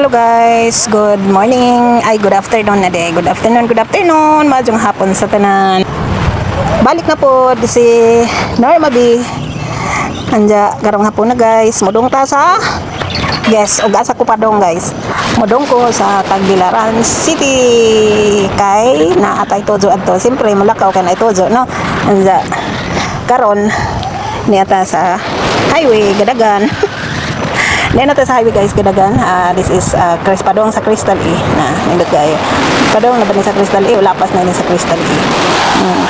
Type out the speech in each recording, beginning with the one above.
Hello guys, good morning. Ay, good afternoon na day. Good afternoon. Madyong hapon sa tanan. Balik na po si Norma B. Anja, garong hapon na guys. Mudong ta sa yes, ugasa ko pa dong guys. Mudong ko sa Tagbilaran City. Kay na atay tojo adto. Siyempre mulakaw kan ay tojo, no? Anja, karon ni ata sa highway Gadagan. Then natin sa highway guys, Gadagan. This is Padong sa Crystal E. Na, nindot kayo. Padong na ba sa Crystal E? Lapas na din sa Crystal E.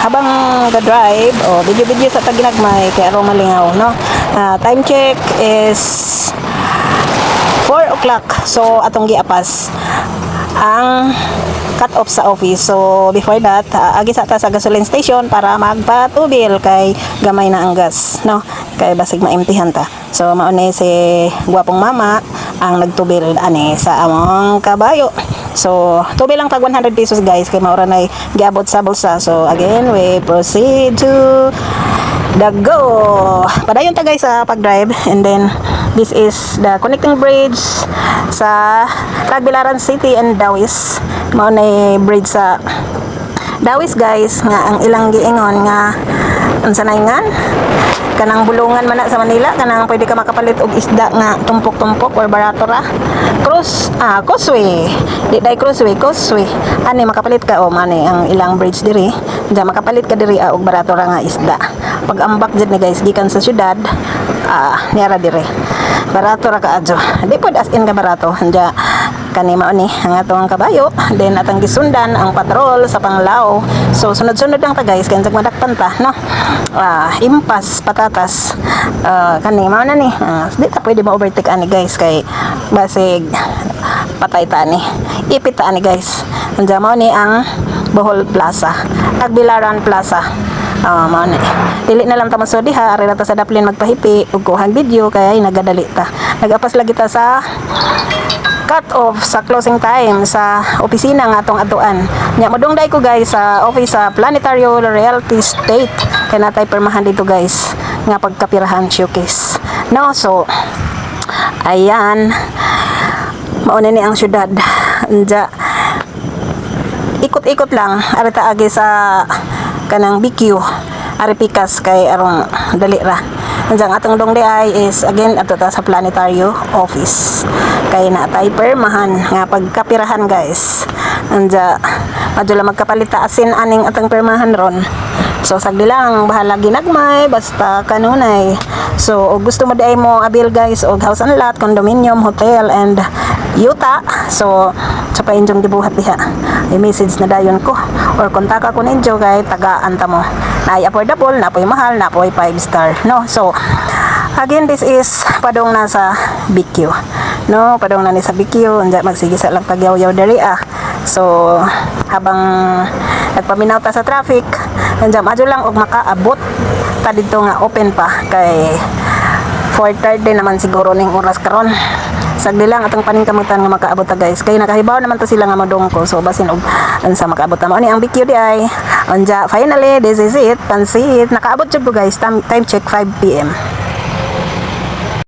Habang the-drive, video sa taginagmay, kaya araw malingaw, no? Time check is 4 o'clock. So, atong giapas ang cut off sa office. So, before that, agi sa ta sa gasoline station para magpatubil kay gamay na ang gas, no? Kay basig maimtihan ta. So, maunay si guwapong mama ang nagtubil ani sa among kabayo. So, tubil lang tag 100 pesos guys kay maura na giabot sa bulsa. So, again, we proceed to the go. Padayon ta guys sa pag-drive, and then this is the connecting bridge sa Tagbilaran City and Dawis. Maunay bridge sa Dawis guys nga ang ilang giingon nga unsa nay ngan kanang bulungan man na sa Manila, kanang pwede ka makapalit og isda nga tumpok-tumpok or barato ra. Causeway. Di day causeway. Ani makapalit ka mani ang ilang bridge diri. Diya makapalit ka diri og barato ra nga isda. Pag ambak jud ni guys gikan sa syudad, niara diri. Barato ra kaadyo. Di pod as in ka barato. Diya kani mao ni ang atong kabayo, then atang gisundan ang patrol sa Panglao. So sunod-sunod lang ta guys kay madakpan ta, no? Impas patatas kani mao na ni. Di ta pwede ma-overtake ani guys kay basig patay ta ni. Ipit ta ani guys. Anja mao ni ang Bohol Plaza, Tagbilaran Plaza. Mao ni. Dili na lang ta masudi ha, ari na ta sa daplin magpahipi ug kuhang video kay nagadali ta. Nagapas lagi ta sa cut off sa closing time sa opisina nga atong atuan. Nya madungday ko guys sa office sa Planetario Realty Estate. Kay natay permahan dito guys nga pagkapirahan showcase. No, so ayan. Mao ni ang syudad. Anja ikot-ikot lang ari ta agi sa kanang BQ. Ari pikas kay arong dali ra. Anjang atong dongday ay is again ato ta sa Planetario office. Kay na tay permahan nga pagkapirahan guys. Anja adto lang magkapalita asin aning atong permahan ron. So sagdi lang bahala ginagmay basta kanunay. So og gusto mo diay mo abil guys og house and lot, condominium, hotel and yuta. So sa painjong gibuhat diha. I-message na dayon ko or kontaka ko ninyo kay tagaan ta mo. Naay affordable, napoy mahal, napoy 5 star, no? So again, this is padong na sa BQ, no? Padong na ni sa BQ, anja magsige sa lang pagyaw-yaw diri So habang nagpaminaw ta sa traffic, anja adyo lang og makaabot ta dito nga open pa kay 4:30 naman siguro ning oras karon. Sagdi lang atong paningkamutan nga makaabot ta guys kay nakahibaw naman to sila nga madongko. So basin og unsa makaabot ta mao ni ang BQ di ay. Anja finally this is it, pansit nakaabot jud ko guys. Time check 5 PM